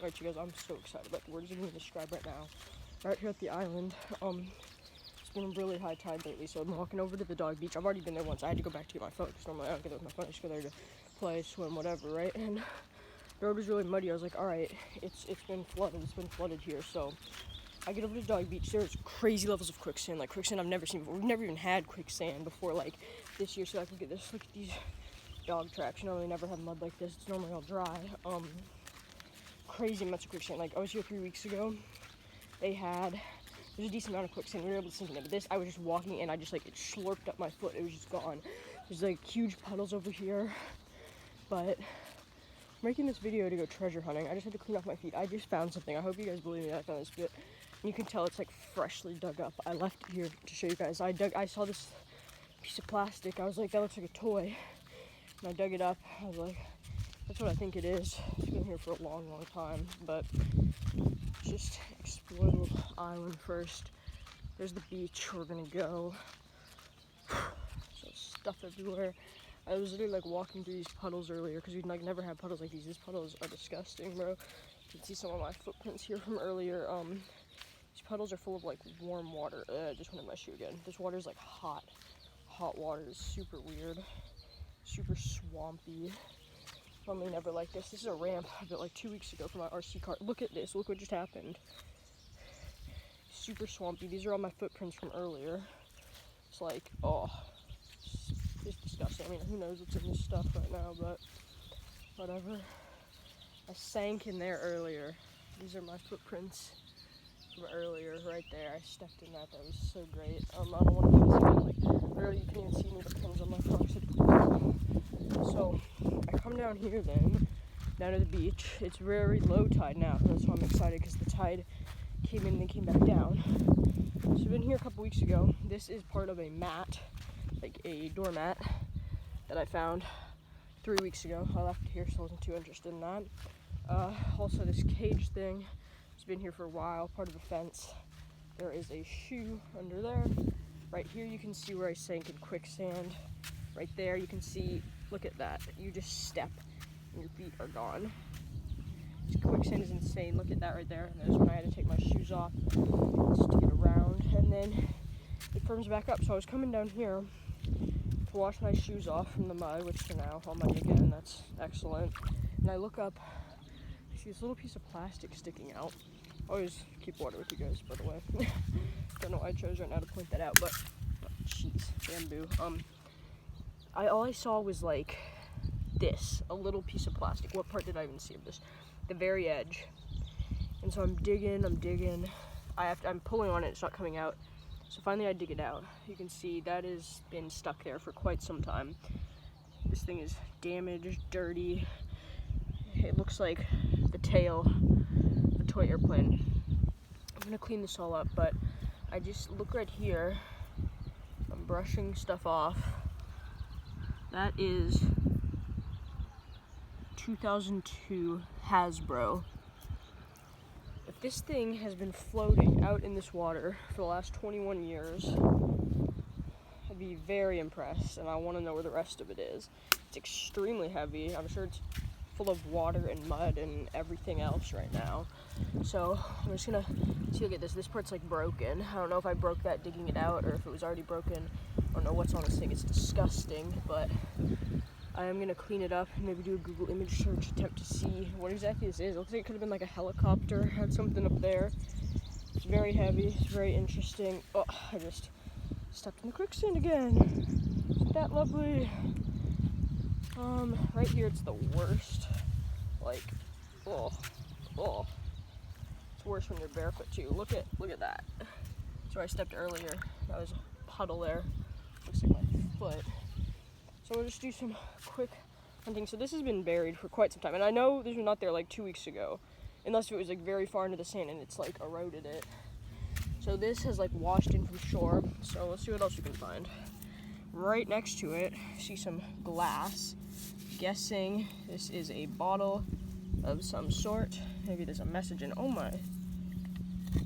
Alright, you guys, I'm so excited about the words I'm going to describe right now. Right here at the island, it's been really high tide lately, so I'm walking over to the dog beach. I've already been there once. I had to go back to get my phone, because normally I don't get there with my phone. I just go there to play, swim, whatever, right? And the road was really muddy. I was like, alright, it's been flooded here, so I get over to the dog beach. There's crazy levels of quicksand, like quicksand I've never seen before. We've never even had quicksand before, like, this year, so I can get this. Look at these dog tracks. You know, they never have mud like this. It's normally all dry. Crazy amounts of quicksand. Like, I was here 3 weeks ago. There's a decent amount of quicksand. We were able to sink in it. But this, I was just walking and I just, like, it slurped up my foot. It was just gone. There's, like, huge puddles over here. But I'm making this video to go treasure hunting. I just had to clean off my feet. I just found something. I hope you guys believe me. I found this bit. And you can tell it's, like, freshly dug up. I left it here to show you guys. I saw this piece of plastic. I was like, that looks like a toy. And I dug it up. I was like, that's what I think it is. It's been here for a long, long time. But just explore the island first. There's the beach. We're gonna go. So stuff everywhere. I was literally like walking through these puddles earlier because we'd like never had puddles like these. These puddles are disgusting, bro. You can see some of my footprints here from earlier. These puddles are full of like warm water. I just went in my shoe again. This water is like hot water. It's super weird, super swampy. Normally never like this. This is a ramp I built like 2 weeks ago for my RC car. Look at this. Look what just happened. Super swampy. These are all my footprints from earlier. It's like, oh, it's disgusting. I mean, who knows what's in this stuff right now, but whatever. I sank in there earlier. These are my footprints from earlier, right there. I stepped in that. That was so great. I don't want to do this again. Like, literally, you can even see me the pins on my Crocs. So I come down here then, down to the beach. It's very low tide now, that's why I'm excited, because the tide came in and then came back down. So I've been here a couple weeks ago. This is part of a mat, like a doormat that I found 3 weeks ago. I left it here, so I wasn't too interested in that. Also this cage thing has been here for a while, part of a fence. There is a shoe under there. Right here you can see where I sank in quicksand. Right there you can see, look at that. You just step and your feet are gone. This quicksand is insane. Look at that right there. And there's when I had to take my shoes off just to get around. And then it firms back up. So I was coming down here to wash my shoes off from the mud, which are now all muddy again. That's excellent. And I look up, I see this little piece of plastic sticking out. Always keep water with you guys, by the way. Don't know why I chose right now to point that out, but jeez, bamboo. All I saw was like this, a little piece of plastic. What part did I even see of this? The very edge. And so I'm digging. I'm pulling on it, it's not coming out. So finally I dig it out. You can see that has been stuck there for quite some time. This thing is damaged, dirty. It looks like the tail of a toy airplane. I'm gonna clean this all up, but I just look right here. I'm brushing stuff off. That is 2002 Hasbro. If this thing has been floating out in this water for the last 21 years, I'd be very impressed, and I want to know where the rest of it is. It's extremely heavy. I'm sure it's full of water and mud and everything else right now. So I'm just gonna see. Look at this. This part's like broken. I don't know if I broke that digging it out or if it was already broken. I don't know what's on this thing. It's disgusting, but I am gonna clean it up and maybe do a Google image search attempt to see what exactly this is. It looks like it could have been like a helicopter, had something up there. It's very heavy, it's very interesting. Oh, I just stepped in the quicksand again. Isn't that lovely? Right here it's the worst. Like, oh. It's worse when you're barefoot too. Look at that. That's where I stepped earlier. That was a puddle there. Looks like my foot. So we'll just do some quick hunting. So this has been buried for quite some time. And I know this was not there like 2 weeks ago. Unless it was like very far into the sand and it's like eroded it. So this has like washed in from shore. So let's see what else we can find. Right next to it, see some glass. Guessing this is a bottle of some sort. Maybe there's a message in. Oh my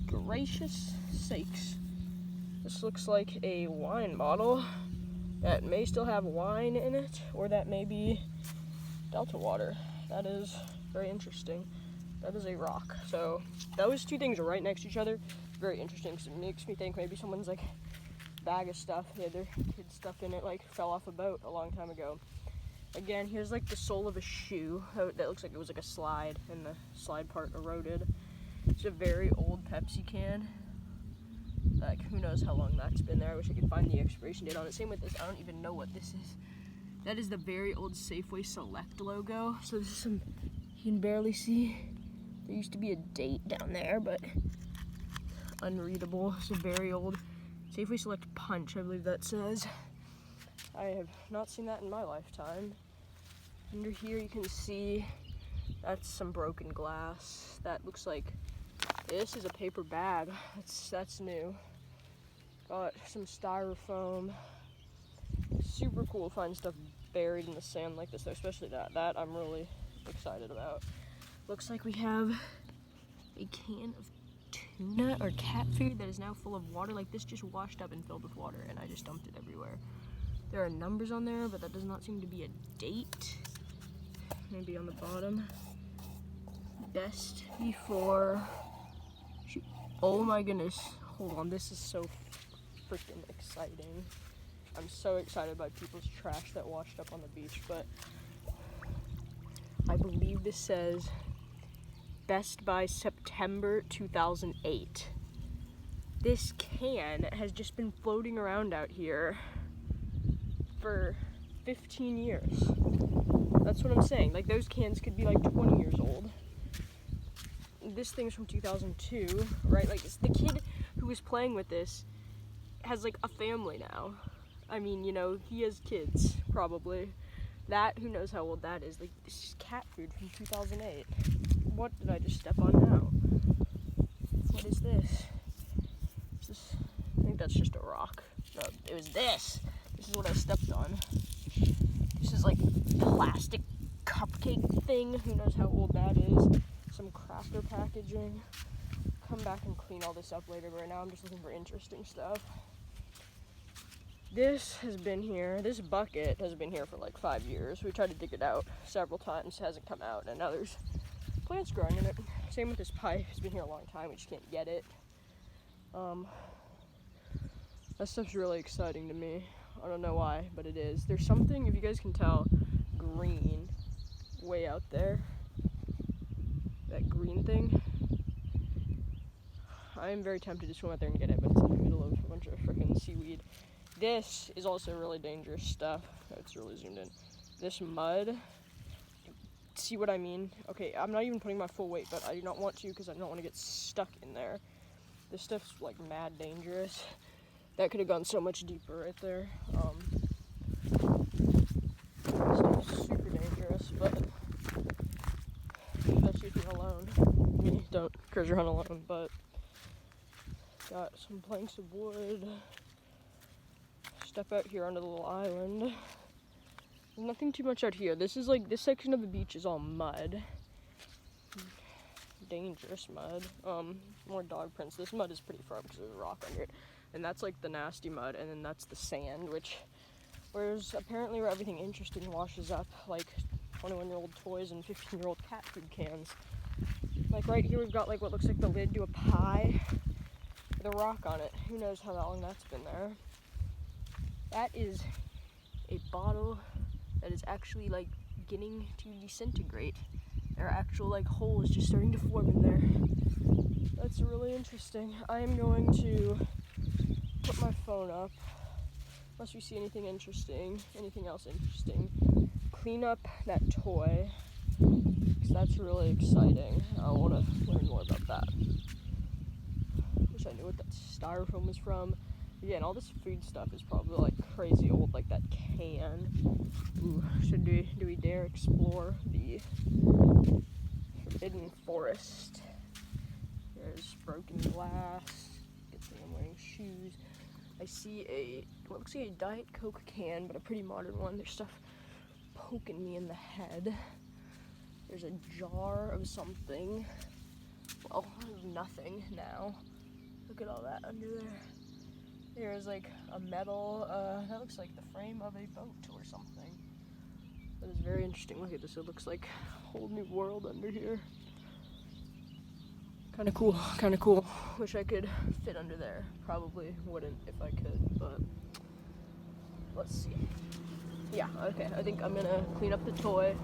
gracious sakes. This looks like a wine bottle that may still have wine in it, or that may be Delta water. That is very interesting. That is a rock. So those two things are right next to each other. Very interesting because it makes me think maybe someone's like bag of stuff, they had their kids' stuff in it, like fell off a boat a long time ago. Again, here's like the sole of a shoe that looks like it was like a slide and the slide part eroded. It's a very old Pepsi can. Like, who knows how long that's been there. I wish I could find the expiration date on it. Same with this. I don't even know what this is. That is the very old Safeway Select logo. So this is some, you can barely see. There used to be a date down there, but unreadable. It's a very old Safeway Select Punch, I believe that says. I have not seen that in my lifetime. Under here you can see that's some broken glass. That looks like, this is a paper bag. That's new. Got some styrofoam. Super cool to find stuff buried in the sand like this, though, especially that. That I'm really excited about. Looks like we have a can of tuna or cat food that is now full of water. Like, this just washed up and filled with water, and I just dumped it everywhere. There are numbers on there, but that does not seem to be a date. Maybe on the bottom. Best before. Shoot. Oh my goodness. Hold on, this is so freaking exciting. I'm so excited by people's trash that washed up on the beach, but I believe this says best by September 2008. This can has just been floating around out here for 15 years. That's what I'm saying. Like, those cans could be like 20 years old. This thing's from 2002, right? Like, the kid who was playing with this has like a family now. I mean, you know, he has kids, probably. That, who knows how old that is. Like, this is cat food from 2008. What did I just step on now? What is this? I think that's just a rock. No, it was this. This is what I stepped on. This is like plastic cupcake thing. Who knows how old that is. Some cracker packaging. Come back and clean all this up later, but right now I'm just looking for interesting stuff. This has been here. This bucket has been here for like 5 years. We tried to dig it out several times. It hasn't come out, and now there's plants growing in it. Same with this pipe. It's been here a long time. We just can't get it. That stuff's really exciting to me. I don't know why, but it is. There's something, if you guys can tell, green way out there. That green thing. I am very tempted to swim out there and get it, but it's in the middle of a bunch of freaking seaweed. This is also really dangerous stuff. It's really zoomed in. This mud. See what I mean? Okay, I'm not even putting my full weight, but I do not want to because I don't want to get stuck in there. This stuff's like mad dangerous. That could have gone so much deeper right there. This stuff's super dangerous, but especially if you're alone. I mean, don't treasure hunt alone, but got some planks of wood. Step out here onto the little island. There's nothing too much out here. This is like, this section of the beach is all mud. Dangerous mud. More dog prints. This mud is pretty firm because there's a rock under it. And that's like the nasty mud, and then that's the sand, whereas apparently where everything interesting washes up, like 21-year-old toys and 15-year-old cat food cans. Like right here we've got like what looks like the lid to a pie with a rock on it. Who knows how long that's been there. That is a bottle that is actually like beginning to disintegrate. There are actual like holes just starting to form in there. That's really interesting. I am going to put my phone up, unless we see anything interesting, anything else interesting. Clean up that toy, because that's really exciting. I want to learn more about that. Wish I knew what that styrofoam was from. Again, all this food stuff is probably like crazy old, like that can. Ooh, do we dare explore the forbidden forest? There's broken glass. Good thing I'm wearing shoes. I see what looks like a Diet Coke can, but a pretty modern one. There's stuff poking me in the head. There's a jar of something. Well, there's nothing now. Look at all that under there. There's like a metal, that looks like the frame of a boat or something. That is very interesting. Look at this, it looks like a whole new world under here. Kind of cool. Wish I could fit under there. Probably wouldn't if I could, but let's see. Yeah, okay, I think I'm gonna clean up the toy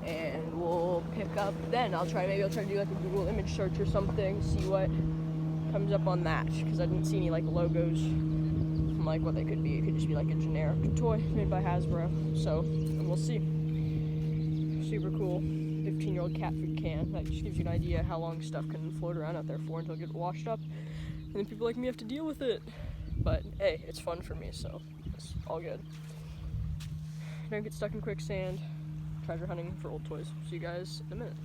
and we'll pick up then. Maybe I'll try to do like a Google image search or something, see what comes up on that, because I didn't see any like logos from like what they could be. It could just be like a generic toy made by Hasbro, so we'll see. Super cool 15-year-old cat food can. That just gives you an idea how long stuff can float around out there for until it gets washed up, and then people like me have to deal with it. But hey, it's fun for me, so it's all good. Don't get stuck in quicksand. Treasure hunting for old toys. See you guys in a minute.